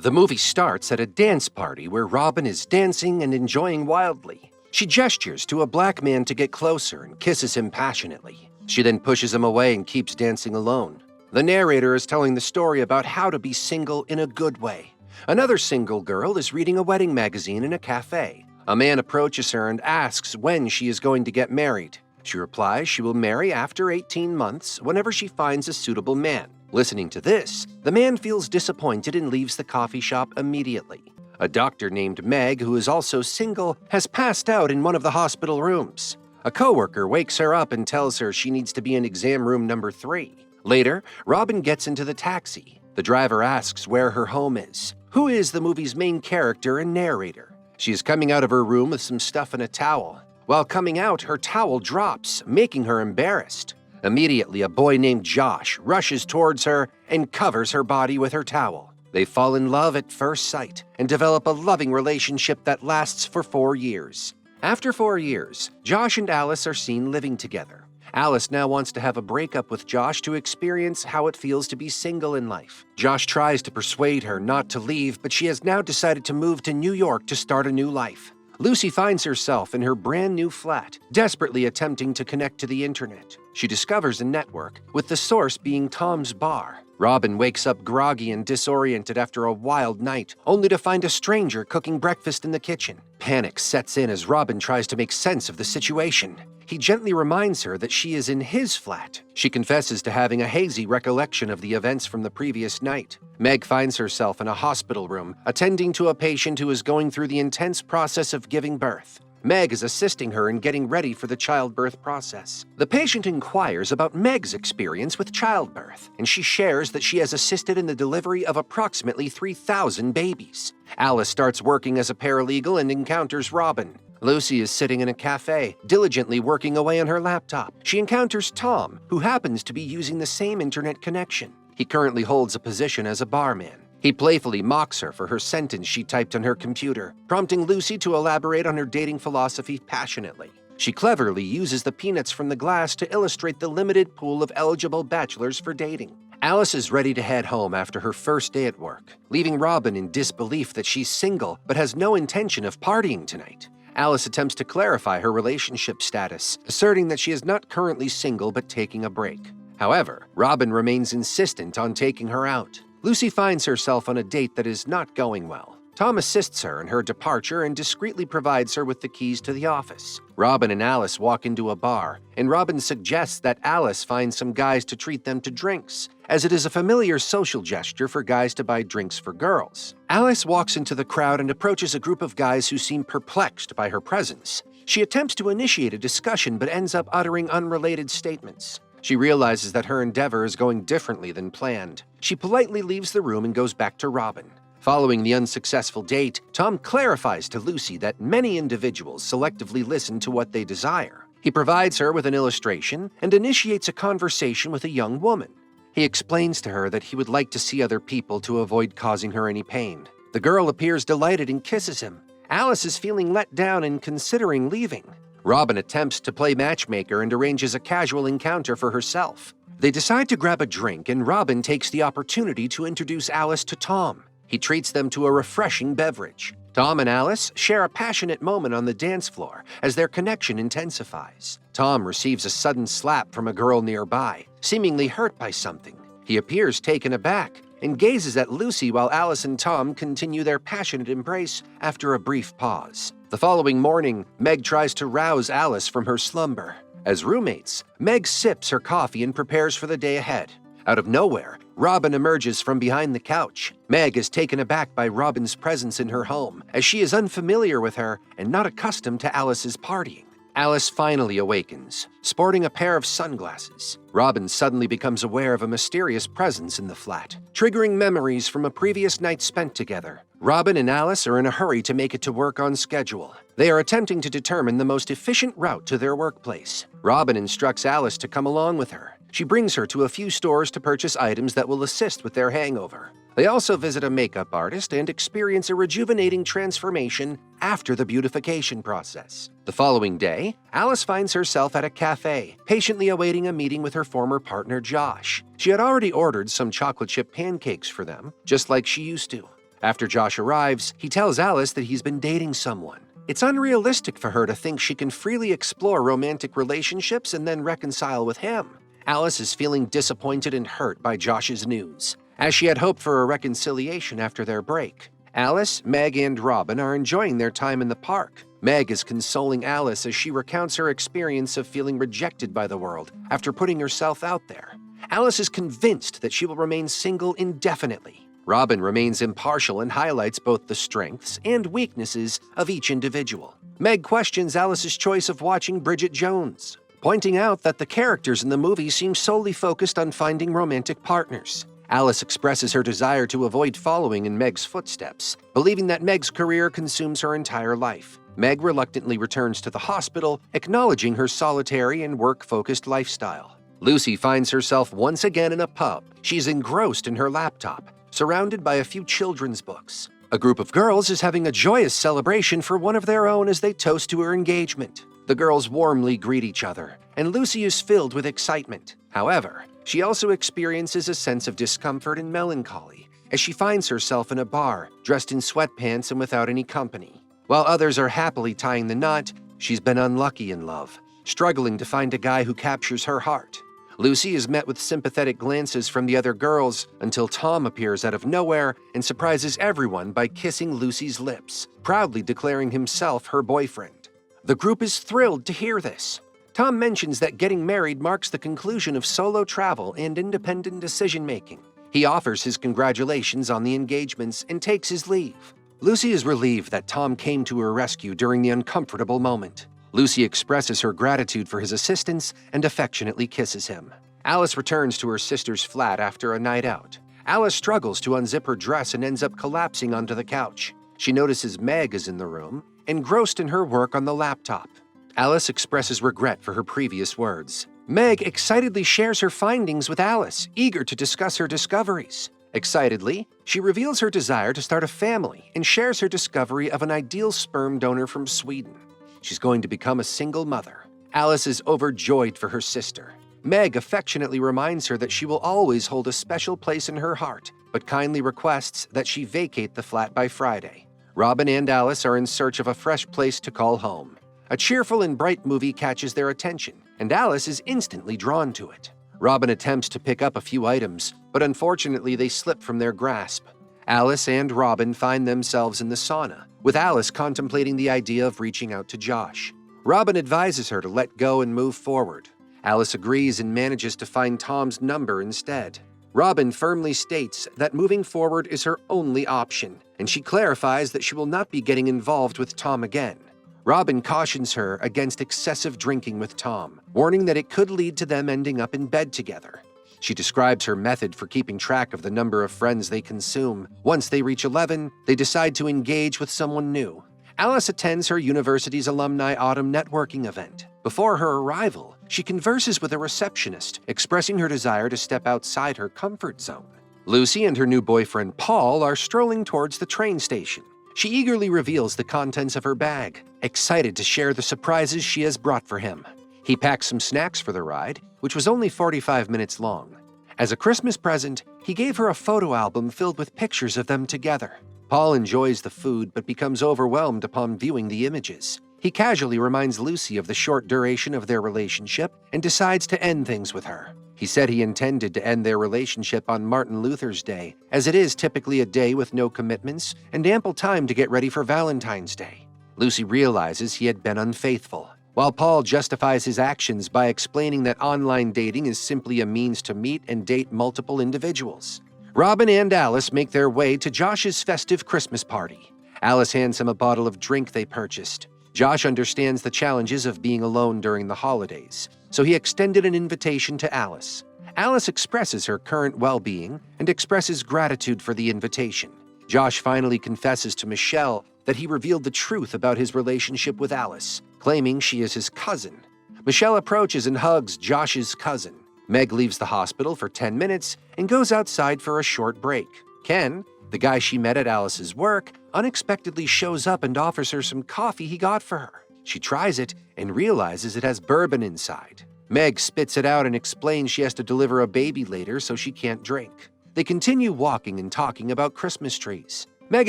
The movie starts at a dance party where Robin is dancing and enjoying wildly. She gestures to a black man to get closer and kisses him passionately. She then pushes him away and keeps dancing alone. The narrator is telling the story about how to be single in a good way. Another single girl is reading a wedding magazine in a cafe. A man approaches her and asks when she is going to get married. She replies she will marry after 18 months whenever she finds a suitable man. Listening to this, the man feels disappointed and leaves the coffee shop immediately. A doctor named Meg, who is also single, has passed out in one of the hospital rooms. A coworker wakes her up and tells her she needs to be in exam room number 3. Later, Robin gets into the taxi. The driver asks where her home is. Who is the movie's main character and narrator? She is coming out of her room with some stuff and a towel. While coming out, her towel drops, making her embarrassed. Immediately, a boy named Josh rushes towards her and covers her body with her towel. They fall in love at first sight and develop a loving relationship that lasts for 4 years. After 4 years, Josh and Alice are seen living together. Alice now wants to have a breakup with Josh to experience how it feels to be single in life. Josh tries to persuade her not to leave, but she has now decided to move to New York to start a new life. Lucy finds herself in her brand new flat, desperately attempting to connect to the internet. She discovers a network, with the source being Tom's bar. Robin wakes up groggy and disoriented after a wild night, only to find a stranger cooking breakfast in the kitchen. Panic sets in as Robin tries to make sense of the situation. He gently reminds her that she is in his flat. She confesses to having a hazy recollection of the events from the previous night. Meg finds herself in a hospital room, attending to a patient who is going through the intense process of giving birth. Meg is assisting her in getting ready for the childbirth process. The patient inquires about Meg's experience with childbirth, and she shares that she has assisted in the delivery of approximately 3,000 babies. Alice starts working as a paralegal and encounters Robin. Lucy is sitting in a cafe, diligently working away on her laptop. She encounters Tom, who happens to be using the same internet connection. He currently holds a position as a barman. He playfully mocks her for her sentence she typed on her computer, prompting Lucy to elaborate on her dating philosophy passionately. She cleverly uses the peanuts from the glass to illustrate the limited pool of eligible bachelors for dating. Alice is ready to head home after her first day at work, leaving Robin in disbelief that she's single but has no intention of partying tonight. Alice attempts to clarify her relationship status, asserting that she is not currently single but taking a break. However, Robin remains insistent on taking her out. Lucy finds herself on a date that is not going well. Tom assists her in her departure and discreetly provides her with the keys to the office. Robin and Alice walk into a bar, and Robin suggests that Alice find some guys to treat them to drinks, as it is a familiar social gesture for guys to buy drinks for girls. Alice walks into the crowd and approaches a group of guys who seem perplexed by her presence. She attempts to initiate a discussion but ends up uttering unrelated statements. She realizes that her endeavor is going differently than planned. She politely leaves the room and goes back to Robin. Following the unsuccessful date, Tom clarifies to Lucy that many individuals selectively listen to what they desire. He provides her with an illustration and initiates a conversation with a young woman. He explains to her that he would like to see other people to avoid causing her any pain. The girl appears delighted and kisses him. Alice is feeling let down and considering leaving. Robin attempts to play matchmaker and arranges a casual encounter for herself. They decide to grab a drink, and Robin takes the opportunity to introduce Alice to Tom. He treats them to a refreshing beverage. Tom and Alice share a passionate moment on the dance floor as their connection intensifies. Tom receives a sudden slap from a girl nearby, seemingly hurt by something. He appears taken aback and gazes at Lucy while Alice and Tom continue their passionate embrace after a brief pause. The following morning, Meg tries to rouse Alice from her slumber. As roommates, Meg sips her coffee and prepares for the day ahead. Out of nowhere, Robin emerges from behind the couch. Meg is taken aback by Robin's presence in her home, as she is unfamiliar with her and not accustomed to Alice's partying. Alice finally awakens, sporting a pair of sunglasses. Robin suddenly becomes aware of a mysterious presence in the flat, triggering memories from a previous night spent together. Robin and Alice are in a hurry to make it to work on schedule. They are attempting to determine the most efficient route to their workplace. Robin instructs Alice to come along with her. She brings her to a few stores to purchase items that will assist with their hangover. They also visit a makeup artist and experience a rejuvenating transformation after the beautification process. The following day, Alice finds herself at a cafe, patiently awaiting a meeting with her former partner, Josh. She had already ordered some chocolate chip pancakes for them, just like she used to. After Josh arrives, he tells Alice that he's been dating someone. It's unrealistic for her to think she can freely explore romantic relationships and then reconcile with him. Alice is feeling disappointed and hurt by Josh's news, as she had hoped for a reconciliation after their break. Alice, Meg, and Robin are enjoying their time in the park. Meg is consoling Alice as she recounts her experience of feeling rejected by the world after putting herself out there. Alice is convinced that she will remain single indefinitely. Robin remains impartial and highlights both the strengths and weaknesses of each individual. Meg questions Alice's choice of watching Bridget Jones, pointing out that the characters in the movie seem solely focused on finding romantic partners. Alice expresses her desire to avoid following in Meg's footsteps, believing that Meg's career consumes her entire life. Meg reluctantly returns to the hospital, acknowledging her solitary and work-focused lifestyle. Lucy finds herself once again in a pub. She's engrossed in her laptop, surrounded by a few children's books. A group of girls is having a joyous celebration for one of their own as they toast to her engagement. The girls warmly greet each other, and Lucy is filled with excitement. However, she also experiences a sense of discomfort and melancholy as she finds herself in a bar, dressed in sweatpants and without any company. While others are happily tying the knot, she's been unlucky in love, struggling to find a guy who captures her heart. Lucy is met with sympathetic glances from the other girls until Tom appears out of nowhere and surprises everyone by kissing Lucy's lips, proudly declaring himself her boyfriend. The group is thrilled to hear this. Tom mentions that getting married marks the conclusion of solo travel and independent decision-making. He offers his congratulations on the engagements and takes his leave. Lucy is relieved that Tom came to her rescue during the uncomfortable moment. Lucy expresses her gratitude for his assistance and affectionately kisses him. Alice returns to her sister's flat after a night out. Alice struggles to unzip her dress and ends up collapsing onto the couch. She notices Meg is in the room, engrossed in her work on the laptop. Alice expresses regret for her previous words. Meg excitedly shares her findings with Alice, eager to discuss her discoveries. Excitedly, she reveals her desire to start a family and shares her discovery of an ideal sperm donor from Sweden. She's going to become a single mother. Alice is overjoyed for her sister. Meg affectionately reminds her that she will always hold a special place in her heart, but kindly requests that she vacate the flat by Friday. Robin and Alice are in search of a fresh place to call home. A cheerful and bright movie catches their attention, and Alice is instantly drawn to it. Robin attempts to pick up a few items, but unfortunately they slip from their grasp. Alice and Robin find themselves in the sauna, with Alice contemplating the idea of reaching out to Josh. Robin advises her to let go and move forward. Alice agrees and manages to find Tom's number instead. Robin firmly states that moving forward is her only option, and she clarifies that she will not be getting involved with Tom again. Robin cautions her against excessive drinking with Tom, warning that it could lead to them ending up in bed together. She describes her method for keeping track of the number of friends they consume. Once they reach 11, they decide to engage with someone new. Alice attends her university's alumni autumn networking event. Before her arrival, she converses with a receptionist, expressing her desire to step outside her comfort zone. Lucy and her new boyfriend Paul are strolling towards the train station. She eagerly reveals the contents of her bag, excited to share the surprises she has brought for him. He packs some snacks for the ride, which was only 45 minutes long. As a Christmas present, he gave her a photo album filled with pictures of them together. Paul enjoys the food but becomes overwhelmed upon viewing the images. He casually reminds Lucy of the short duration of their relationship and decides to end things with her. He said he intended to end their relationship on Martin Luther's Day, as it is typically a day with no commitments and ample time to get ready for Valentine's Day. Lucy realizes he had been unfaithful, while Paul justifies his actions by explaining that online dating is simply a means to meet and date multiple individuals. Robin and Alice make their way to Josh's festive Christmas party. Alice hands him a bottle of drink they purchased. Josh understands the challenges of being alone during the holidays, so he extended an invitation to Alice. Alice expresses her current well-being and expresses gratitude for the invitation. Josh finally confesses to Michelle that he revealed the truth about his relationship with Alice, claiming she is his cousin. Michelle approaches and hugs Josh's cousin. Meg leaves the hospital for 10 minutes and goes outside for a short break. Ken, the guy she met at Alice's work, unexpectedly shows up and offers her some coffee he got for her. She tries it and realizes it has bourbon inside. Meg spits it out and explains she has to deliver a baby later so she can't drink. They continue walking and talking about Christmas trees. Meg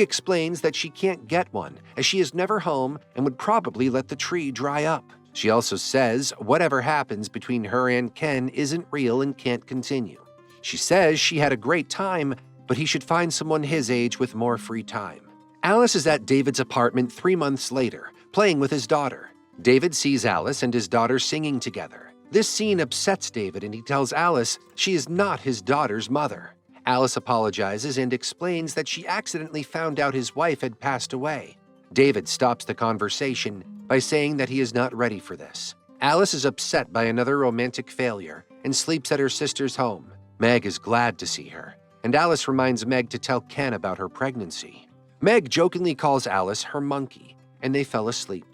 explains that she can't get one, as she is never home and would probably let the tree dry up. She also says whatever happens between her and Ken isn't real and can't continue. She says she had a great time, but he should find someone his age with more free time. Alice is at David's apartment 3 months later, playing with his daughter. David sees Alice and his daughter singing together. This scene upsets David, and he tells Alice she is not his daughter's mother. Alice apologizes and explains that she accidentally found out his wife had passed away. David stops the conversation by saying that he is not ready for this. Alice is upset by another romantic failure and sleeps at her sister's home. Meg is glad to see her, and Alice reminds Meg to tell Ken about her pregnancy. Meg jokingly calls Alice her monkey, and they fell asleep.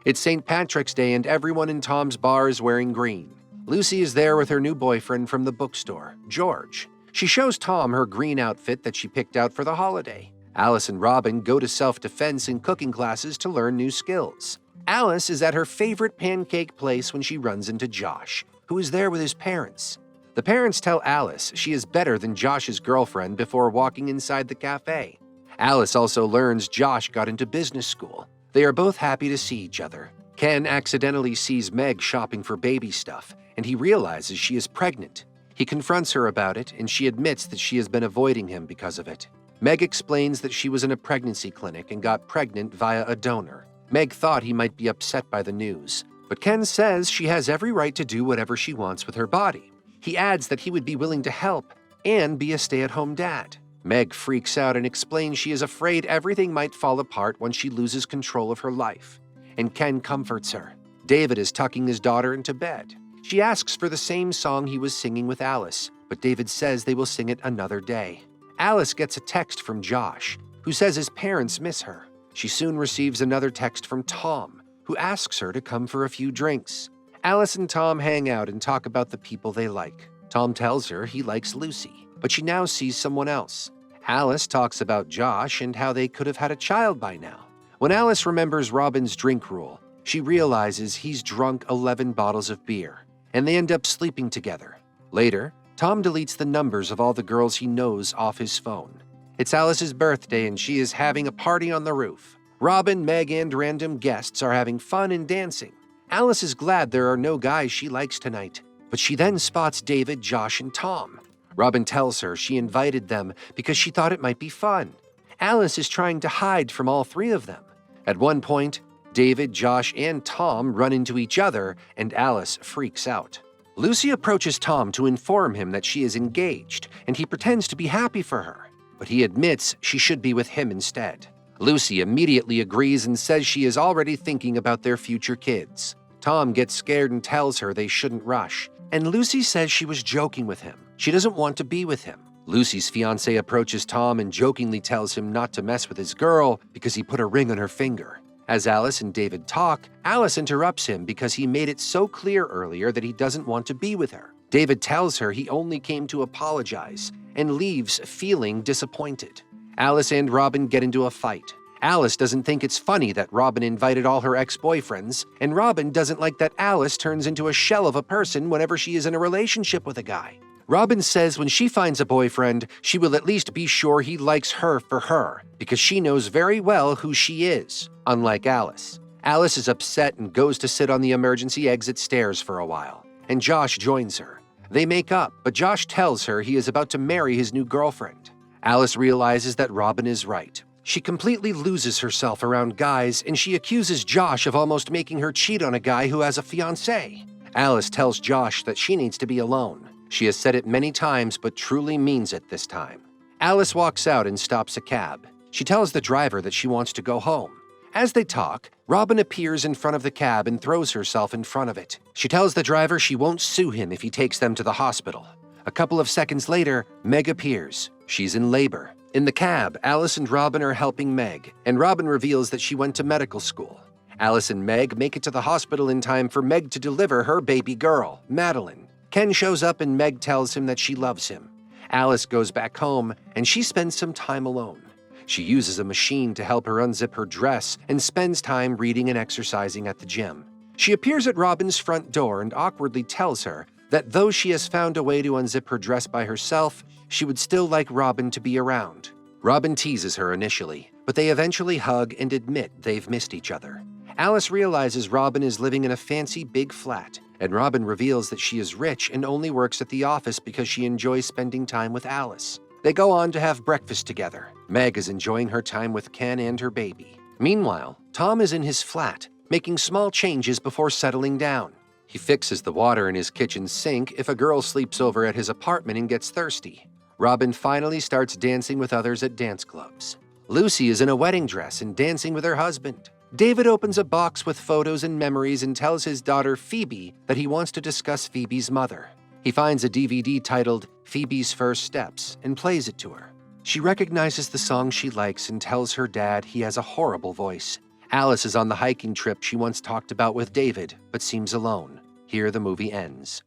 It's St. Patrick's Day and everyone in Tom's bar is wearing green. Lucy is there with her new boyfriend from the bookstore, George. She shows Tom her green outfit that she picked out for the holiday. Alice and Robin go to self-defense and cooking classes to learn new skills. Alice is at her favorite pancake place when she runs into Josh, who is there with his parents. The parents tell Alice she is better than Josh's girlfriend before walking inside the cafe. Alice also learns Josh got into business school. They are both happy to see each other. Ken accidentally sees Meg shopping for baby stuff, and he realizes she is pregnant. He confronts her about it, and she admits that she has been avoiding him because of it. Meg explains that she was in a pregnancy clinic and got pregnant via a donor. Meg thought he might be upset by the news, but Ken says she has every right to do whatever she wants with her body. He adds that he would be willing to help and be a stay-at-home dad. Meg freaks out and explains she is afraid everything might fall apart when she loses control of her life, and Ken comforts her. David is tucking his daughter into bed. She asks for the same song he was singing with Alice, but David says they will sing it another day. Alice gets a text from Josh, who says his parents miss her. She soon receives another text from Tom, who asks her to come for a few drinks. Alice and Tom hang out and talk about the people they like. Tom tells her he likes Lucy, but she now sees someone else. Alice talks about Josh and how they could have had a child by now. When Alice remembers Robin's drink rule, she realizes he's drunk 11 bottles of beer, and they end up sleeping together. Later, Tom deletes the numbers of all the girls he knows off his phone. It's Alice's birthday and she is having a party on the roof. Robin, Meg, and random guests are having fun and dancing. Alice is glad there are no guys she likes tonight, but she then spots David, Josh, and Tom. Robin tells her she invited them because she thought it might be fun. Alice is trying to hide from all three of them. At one point, David, Josh, and Tom run into each other, and Alice freaks out. Lucy approaches Tom to inform him that she is engaged, and he pretends to be happy for her, but he admits she should be with him instead. Lucy immediately agrees and says she is already thinking about their future kids. Tom gets scared and tells her they shouldn't rush, and Lucy says she was joking with him. She doesn't want to be with him. Lucy's fiancé approaches Tom and jokingly tells him not to mess with his girl because he put a ring on her finger. As Alice and David talk, Alice interrupts him because he made it so clear earlier that he doesn't want to be with her. David tells her he only came to apologize and leaves feeling disappointed. Alice and Robin get into a fight. Alice doesn't think it's funny that Robin invited all her ex-boyfriends, and Robin doesn't like that Alice turns into a shell of a person whenever she is in a relationship with a guy. Robin says when she finds a boyfriend, she will at least be sure he likes her for her, because she knows very well who she is, unlike Alice. Alice is upset and goes to sit on the emergency exit stairs for a while, and Josh joins her. They make up, but Josh tells her he is about to marry his new girlfriend. Alice realizes that Robin is right. She completely loses herself around guys, and she accuses Josh of almost making her cheat on a guy who has a fiancé. Alice tells Josh that she needs to be alone. She has said it many times, but truly means it this time. Alice walks out and stops a cab. She tells the driver that she wants to go home. As they talk, Robin appears in front of the cab and throws herself in front of it. She tells the driver she won't sue him if he takes them to the hospital. A couple of seconds later, Meg appears. She's in labor. In the cab, Alice and Robin are helping Meg, and Robin reveals that she went to medical school. Alice and Meg make it to the hospital in time for Meg to deliver her baby girl, Madeline. Ken shows up and Meg tells him that she loves him. Alice goes back home and she spends some time alone. She uses a machine to help her unzip her dress and spends time reading and exercising at the gym. She appears at Robin's front door and awkwardly tells her that though she has found a way to unzip her dress by herself, she would still like Robin to be around. Robin teases her initially, but they eventually hug and admit they've missed each other. Alice realizes Robin is living in a fancy big flat, and Robin reveals that she is rich and only works at the office because she enjoys spending time with Alice. They go on to have breakfast together. Meg is enjoying her time with Ken and her baby. Meanwhile, Tom is in his flat, making small changes before settling down. He fixes the water in his kitchen sink if a girl sleeps over at his apartment and gets thirsty. Robin finally starts dancing with others at dance clubs. Lucy is in a wedding dress and dancing with her husband. David opens a box with photos and memories and tells his daughter Phoebe that he wants to discuss Phoebe's mother. He finds a DVD titled Phoebe's First Steps and plays it to her. She recognizes the song she likes and tells her dad he has a horrible voice. Alice is on the hiking trip she once talked about with David, but seems alone. Here the movie ends.